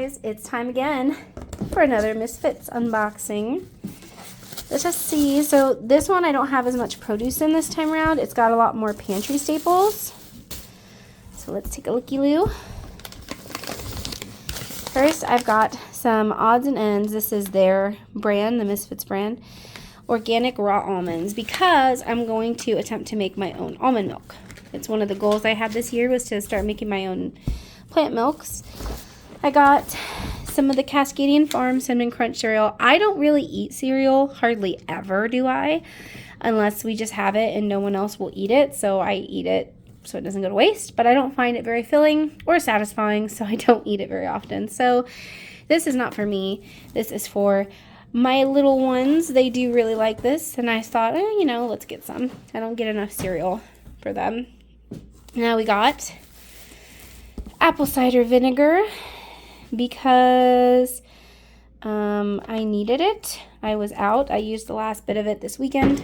guys, it's time again for another Misfits unboxing. Let's just see. So this one I don't have as much produce in this time around. It's got a lot more pantry staples. So let's take a looky-loo. First, I've got some odds and ends. This is their brand, the Misfits brand, organic raw almonds, because I'm going to attempt to make my own almond milk. It's one of the goals I had this year, was to start making my own plant milks. I got some of the Cascadian Farm Cinnamon Crunch cereal. I don't really eat cereal, hardly ever do I, unless we just have it and no one else will eat it. So I eat it so it doesn't go to waste, but I don't find it very filling or satisfying, so I don't eat it very often. So this is not for me. This is for my little ones. They do really like this, and I thought, you know, let's get some. I don't get enough cereal for them. Now we got apple cider vinegar because I needed it. I was out. I used the last bit of it this weekend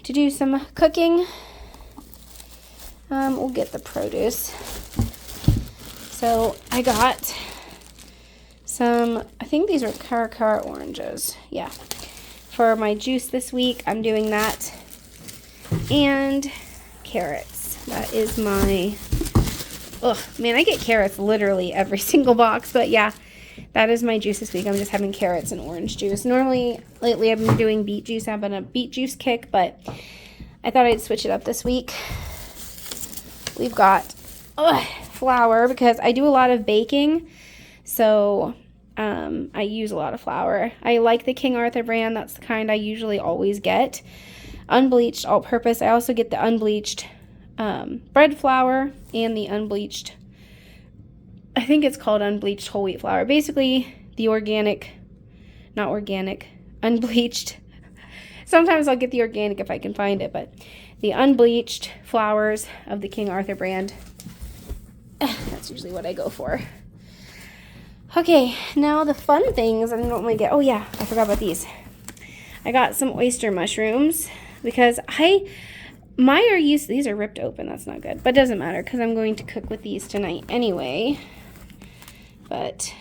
to do some cooking. We'll get the produce. So I got some, I think these are Caracara oranges. Yeah. For my juice this week, I'm doing that. And carrots. That is my, man, I get carrots literally every single box. But yeah, that is my juice this week. I'm just having carrots and orange juice. Normally, lately I've been doing beet juice. I've been on a beet juice kick, but I thought I'd switch it up this week. We've got flour because I do a lot of baking, so I use a lot of flour. I like the King Arthur brand. That's the kind I usually always get. Unbleached all-purpose. I also get the unbleached bread flour and the unbleached, I think it's called unbleached whole wheat flour. Basically, the organic, not organic, unbleached. Sometimes I'll get the organic if I can find it, but the unbleached flours of the King Arthur brand. That's usually what I go for. Okay, now the fun things I normally get. Oh yeah, I forgot about these. I got some oyster mushrooms because Meyer used, these are ripped open. That's not good, but it doesn't matter because I'm going to cook with these tonight anyway. But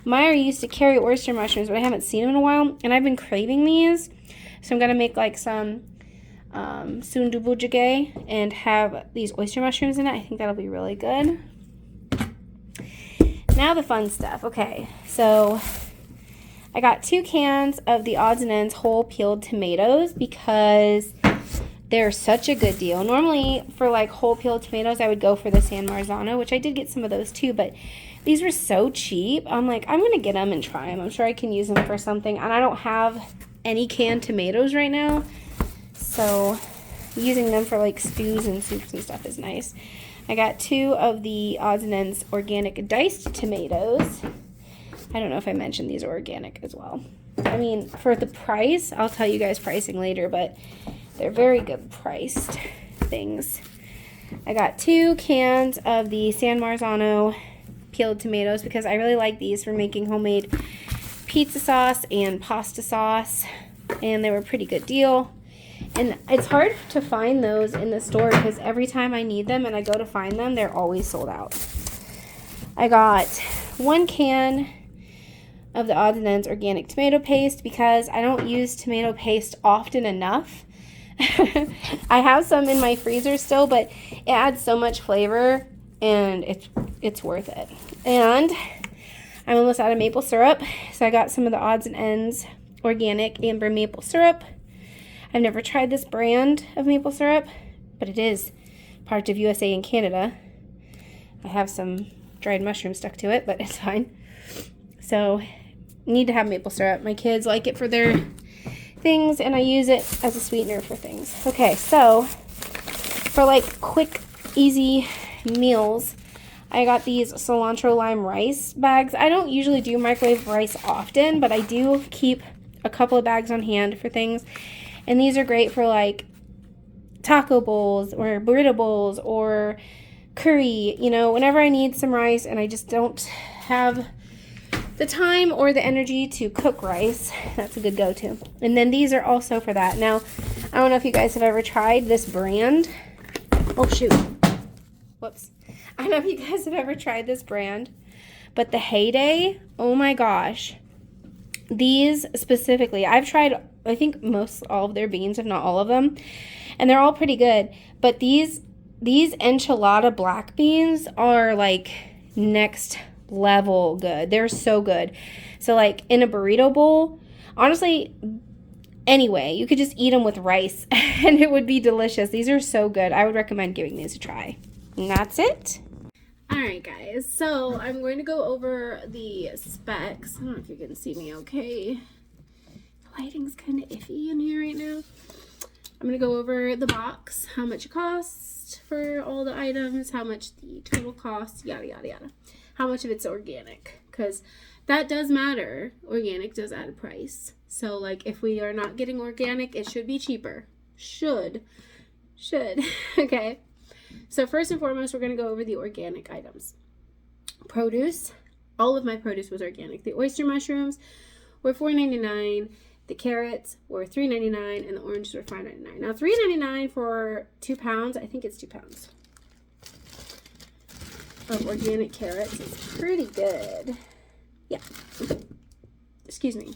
Meyer used to carry oyster mushrooms, but I haven't seen them in a while, and I've been craving these. So I'm gonna make like some sundubujjigae and have these oyster mushrooms in it. I think that'll be really good. Now the fun stuff. Okay, so I got 2 cans of the odds and ends whole peeled tomatoes because they're such a good deal. Normally for like whole peeled tomatoes I would go for the San Marzano, which I did get some of those too, but these were so cheap. I'm like, I'm gonna get them and try them. I'm sure I can use them for something, and I don't have any canned tomatoes right now, so using them for like stews and soups and stuff is nice. I got 2 of the odds and ends organic diced tomatoes. I don't know if I mentioned these are organic as well. I mean, for the price, I'll tell you guys pricing later, but they're very good priced things. I got 2 cans of the San Marzano peeled tomatoes because I really like these for making homemade pizza sauce and pasta sauce, and they were a pretty good deal. And it's hard to find those in the store because every time I need them and I go to find them, they're always sold out. I got 1 can of the odds and ends organic tomato paste because I don't use tomato paste often enough. I have some in my freezer still, but it adds so much flavor and it's worth it. And I'm almost out of maple syrup, so I got some of the odds and ends organic amber maple syrup. I've never tried this brand of maple syrup, but it is part of USA and Canada. I have some dried mushrooms stuck to it, but it's fine. So, need to have maple syrup. My kids like it for their things, and I use it as a sweetener for things. Okay, so for like quick, easy meals, I got these cilantro lime rice bags. I don't usually do microwave rice often, but I do keep a couple of bags on hand for things. And these are great for like taco bowls or burrito bowls or curry, you know, whenever I need some rice and I just don't have the time or the energy to cook rice, that's a good go-to. And then these are also for that. Now, I don't know if you guys have ever tried this brand. Oh, shoot. Whoops. I don't know if you guys have ever tried this brand, But the Heyday, oh my gosh. These specifically, I've tried, I think all of their beans, if not all of them, and they're all pretty good. But these enchilada black beans are like next level good. They're so good. So like in a burrito bowl, honestly, anyway, you could just eat them with rice and it would be delicious. These are so good. I would recommend giving these a try. And that's it. Alright guys, so I'm going to go over the specs. I don't know if you can see me okay. The lighting's kind of iffy in here right now. I'm going to go over the box, how much it costs for all the items, how much the total costs, yada yada yada. How much of it's organic, because that does matter. Organic does add a price. So like if we are not getting organic, it should be cheaper. Should. Okay. So first and foremost, we're going to go over the organic items. Produce. All of my produce was organic. The oyster mushrooms were $4.99. The carrots were $3.99. And the oranges were $5.99. Now $3.99 for 2 pounds. I think it's 2 pounds of organic carrots. It's pretty good. Yeah. Excuse me.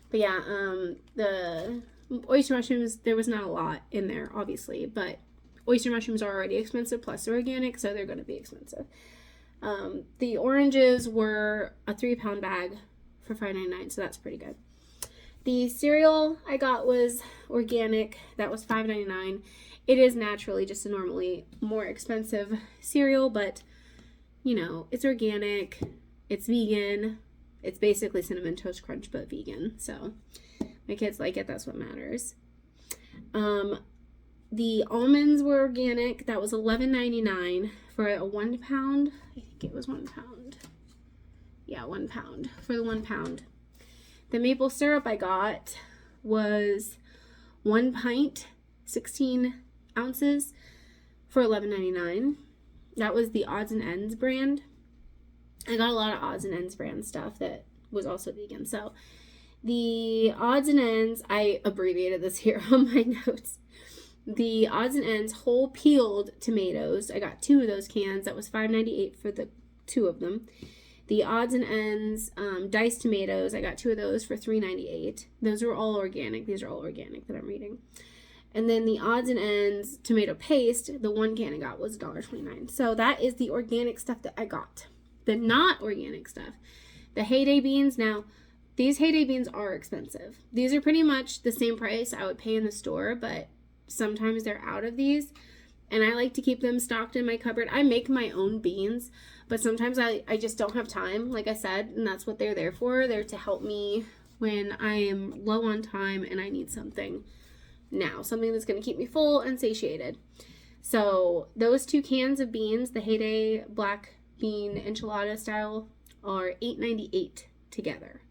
But yeah, the oyster mushrooms, there was not a lot in there, obviously, but oyster mushrooms are already expensive, plus they're organic, so they're going to be expensive. The oranges were a 3-pound bag for $5.99, so that's pretty good. The cereal I got was organic. That was $5.99. It is naturally just a normally more expensive cereal, but, you know, it's organic, it's vegan, it's basically Cinnamon Toast Crunch, but vegan, so my kids like it. That's what matters. The almonds were organic. That was $11.99 for a 1 pound. I think it was 1 pound. Yeah, 1 pound for the 1 pound. The maple syrup I got was 1 pint, 16 ounces for $11.99. That was the Odds and Ends brand. I got a lot of Odds and Ends brand stuff that was also vegan. So the Odds and Ends, I abbreviated this here on my notes. The Odds and Ends whole peeled tomatoes, I got 2 of those cans. That was $5.98 for the 2 of them. The Odds and Ends diced tomatoes, I got 2 of those for $3.98. Those are all organic. These are all organic that I'm reading. And then the Odds and Ends tomato paste, the 1 can I got was $1.29. So that is the organic stuff that I got. The not organic stuff. The Heyday beans, now these Heyday beans are expensive. These are pretty much the same price I would pay in the store, but sometimes they're out of these, and I like to keep them stocked in my cupboard. I make my own beans, but sometimes I just don't have time, like I said, and that's what they're there for. They're to help me when I am low on time and I need something now, something that's going to keep me full and satiated. So those 2 cans of beans, the Heyday black bean enchilada style, are $8.98 together.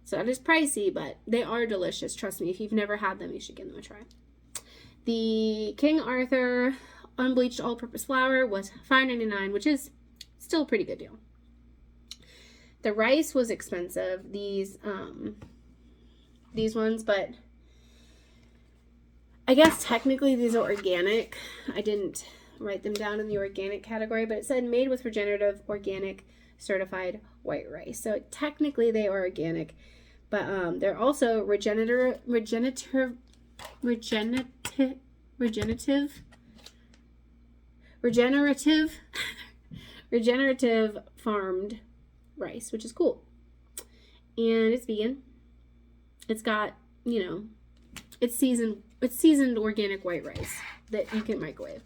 So that is pricey, but they are delicious. Trust me, if you've never had them, you should give them a try. The King Arthur unbleached all-purpose flour was $5.99, which is still a pretty good deal. The rice was expensive, these ones, but I guess technically these are organic. I didn't write them down in the organic category, but it said made with regenerative, organic, certified white rice. So technically they are organic, but they're also regenerative farmed rice, which is cool. And it's vegan. It's got, you know, it's seasoned organic white rice that you can microwave.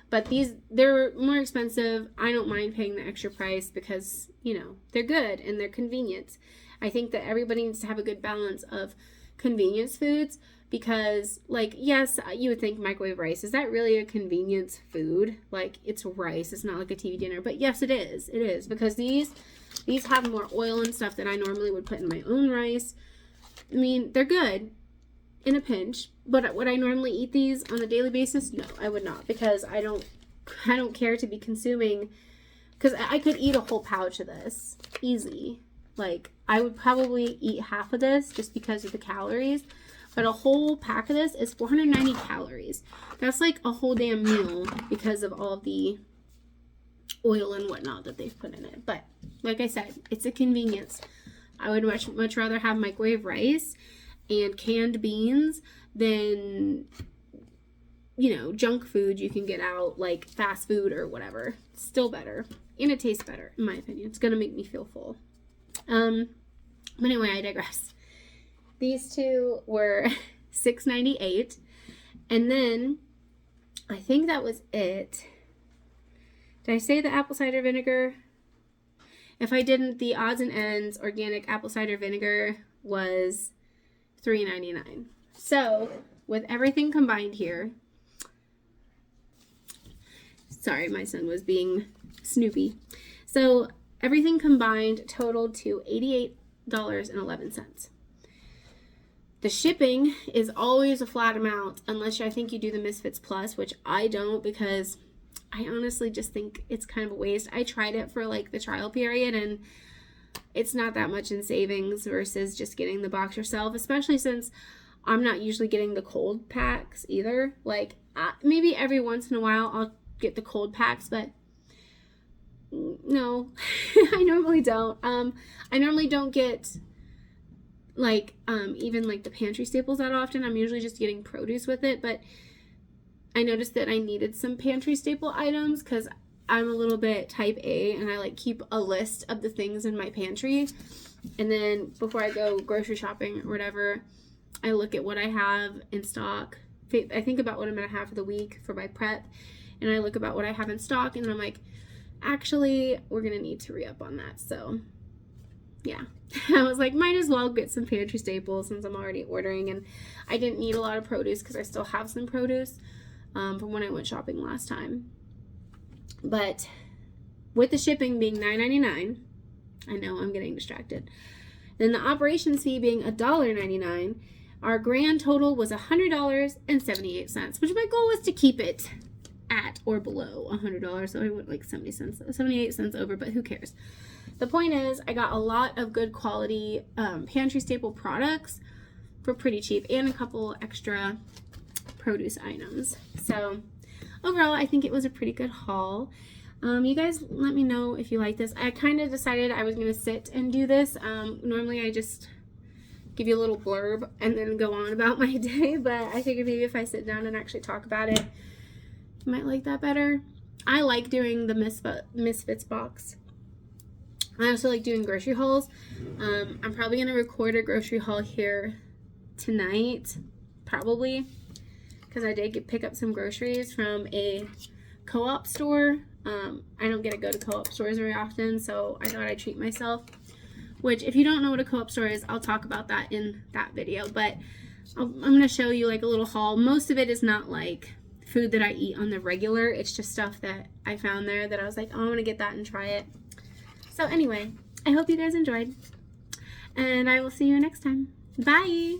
But they're more expensive. I don't mind paying the extra price because, you know, they're good and they're convenient. I think that everybody needs to have a good balance of convenience foods because, like, yes, you would think microwave rice. Is that really a convenience food? Like, it's rice. It's not like a TV dinner. But yes, it is. It is because these have more oil and stuff that I normally would put in my own rice. I mean, they're good in a pinch, but would I normally eat these on a daily basis? No, I would not, because I don't care to be consuming, because I could eat a whole pouch of this easy. Like, I would probably eat half of this just because of the calories, but a whole pack of this is 490 calories. That's like a whole damn meal because of all of the oil and whatnot that they've put in it. But like I said, it's a convenience. I would much rather have microwave rice and canned beans than, you know, junk food you can get out, like fast food or whatever. It's still better. And it tastes better, in my opinion. It's going to make me feel full. But anyway, I digress. These two were $6.98. And then, I think that was it. Did I say the apple cider vinegar? If I didn't, the Odds and Ends organic apple cider vinegar was $3.99. So, with everything combined here, sorry, my son was being snoopy. So, everything combined totaled to $88.11. The shipping is always a flat amount, unless I think you do the Misfits Plus, which I don't, because I honestly just think it's kind of a waste. I tried it for like the trial period, and it's not that much in savings versus just getting the box yourself, especially since I'm not usually getting the cold packs either. Like, maybe every once in a while I'll get the cold packs, but no, I normally don't. I normally don't get like even like the pantry staples that often. I'm usually just getting produce with it, but I noticed that I needed some pantry staple items because I'm a little bit type A, and I like keep a list of the things in my pantry, and then before I go grocery shopping or whatever, I look at what I have in stock. I think about what I'm gonna have for the week for my prep, and I look about what I have in stock, and I'm like, actually, we're gonna need to re-up on that. So yeah, I was like, might as well get some pantry staples since I'm already ordering, and I didn't need a lot of produce because I still have some produce from when I went shopping last time. But with the shipping being $9.99, I know I'm getting distracted, then the operations fee being $1.99, our grand total was $100.78, which my goal was to keep it at or below $100, so I went like 78 cents over, but who cares? The point is, I got a lot of good quality pantry staple products for pretty cheap, and a couple extra produce items. So overall, I think it was a pretty good haul. You guys let me know if you like this. I kind of decided I was going to sit and do this. Normally I just give you a little blurb and then go on about my day, but I figured maybe if I sit down and actually talk about it, you might like that better. I like doing the Misfits Box. I also like doing grocery hauls. I'm probably going to record a grocery haul here tonight, probably, because I did pick up some groceries from a co-op store. I don't get to go to co-op stores very often, so I thought I'd treat myself. Which, if you don't know what a co-op store is, I'll talk about that in that video. But I'm going to show you like a little haul. Most of it is not like food that I eat on the regular. It's just stuff that I found there that I was like, oh, I want to get that and try it. So anyway, I hope you guys enjoyed, and I will see you next time. Bye!